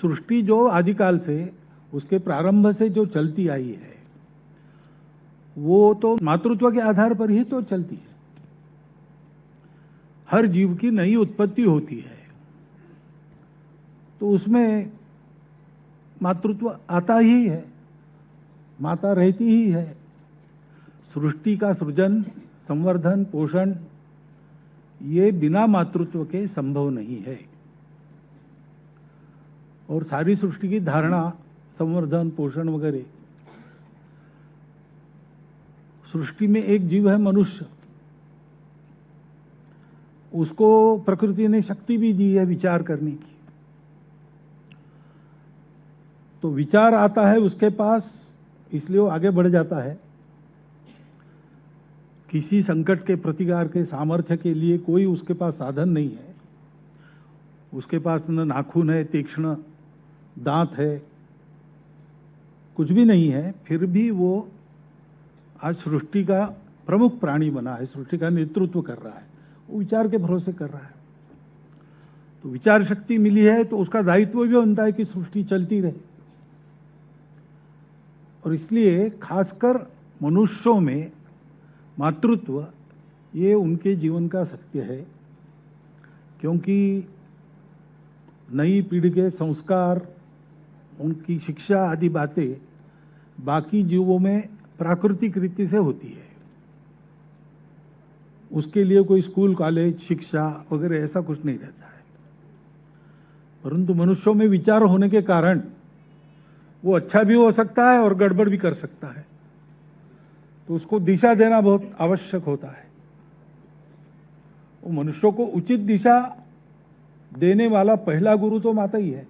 सृष्टि जो आदिकाल से, उसके प्रारंभ से जो चलती आई है, वो तो मातृत्व के आधार पर ही तो चलती है। हर जीव की नई उत्पत्ति होती है तो उसमें मातृत्व आता ही है, माता रहती ही है। सृष्टि का सृजन, संवर्धन, पोषण ये बिना मातृत्व के संभव नहीं है। और सारी सृष्टि की धारणा, संवर्धन, पोषण वगैरह, सृष्टि में एक जीव है मनुष्य, उसको प्रकृति ने शक्ति भी दी है विचार करने की। तो विचार आता है उसके पास, इसलिए वो आगे बढ़ जाता है। किसी संकट के प्रतिकार के सामर्थ्य के लिए कोई उसके पास साधन नहीं है। उसके पास न नाखून है, तीक्ष्ण दांत है, कुछ भी नहीं है, फिर भी वो आज सृष्टि का प्रमुख प्राणी बना है, सृष्टि का नेतृत्व कर रहा है। वो विचार के भरोसे कर रहा है। तो विचार शक्ति मिली है तो उसका दायित्व भी बनता है कि सृष्टि चलती रहे। और इसलिए खासकर मनुष्यों में मातृत्व ये उनके जीवन का सत्य है, क्योंकि नई पीढ़ी के संस्कार, उनकी शिक्षा आदि बातें बाकी जीवों में प्राकृतिक रीति से होती है। उसके लिए कोई स्कूल, कॉलेज, शिक्षा वगैरह ऐसा कुछ नहीं रहता है। परंतु मनुष्यों में विचार होने के कारण वो अच्छा भी हो सकता है और गड़बड़ भी कर सकता है। तो उसको दिशा देना बहुत आवश्यक होता है। वो मनुष्यों को उचित दिशा देने वाला पहला गुरु तो माता ही है।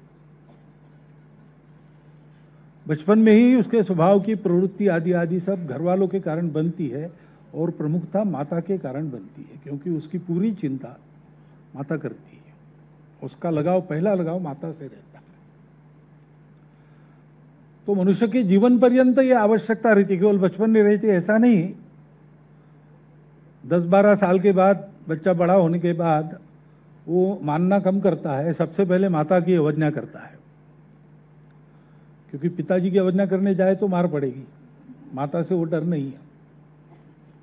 बचपन में ही उसके स्वभाव की प्रवृत्ति आदि आदि सब घर वालों के कारण बनती है और प्रमुखता माता के कारण बनती है, क्योंकि उसकी पूरी चिंता माता करती है। उसका लगाव, पहला लगाव माता से रहता है। तो मनुष्य के जीवन पर्यंत यह आवश्यकता रहती है, केवल बचपन में रहती है ऐसा नहीं। 10-12 साल के बाद, बच्चा बड़ा होने के बाद वो मानना कम करता है, सबसे पहले माता की अवज्ञा करता है। क्योंकि पिताजी की अवज्ञा करने जाए तो मार पड़ेगी, माता से वो डर नहीं है,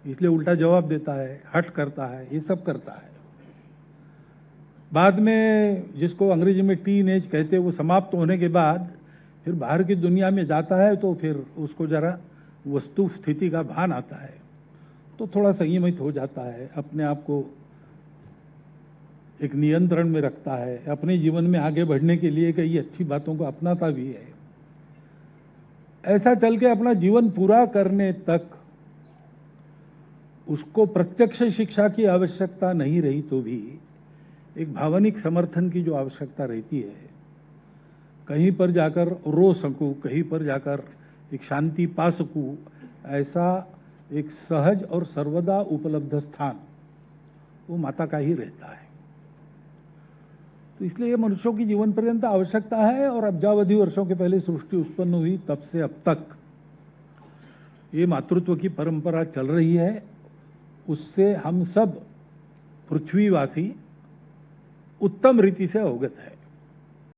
इसलिए उल्टा जवाब देता है, हट करता है, ये सब करता है। बाद में जिसको अंग्रेजी में टीन एज कहते हैं, वो समाप्त होने के बाद फिर बाहर की दुनिया में जाता है तो फिर उसको जरा वस्तु स्थिति का भान आता है, तो थोड़ा संयमित हो जाता है, अपने आप को एक नियंत्रण में रखता है, अपने जीवन में आगे बढ़ने के लिए कई अच्छी बातों को अपनाता भी है। ऐसा चल के अपना जीवन पूरा करने तक उसको प्रत्यक्ष शिक्षा की आवश्यकता नहीं रही तो भी एक भावनिक समर्थन की जो आवश्यकता रहती है, कहीं पर जाकर रो सकूं, कहीं पर जाकर एक शांति पा सकूं, ऐसा एक सहज और सर्वदा उपलब्ध स्थान वो माता का ही रहता है। तो इसलिए ये मनुष्यों की जीवन पर्यंत आवश्यकता है। और अब्जावधि वर्षों के पहले सृष्टि उत्पन्न हुई, तब से अब तक ये मातृत्व की परंपरा चल रही है। उससे हम सब पृथ्वीवासी उत्तम रीति से अवगत है।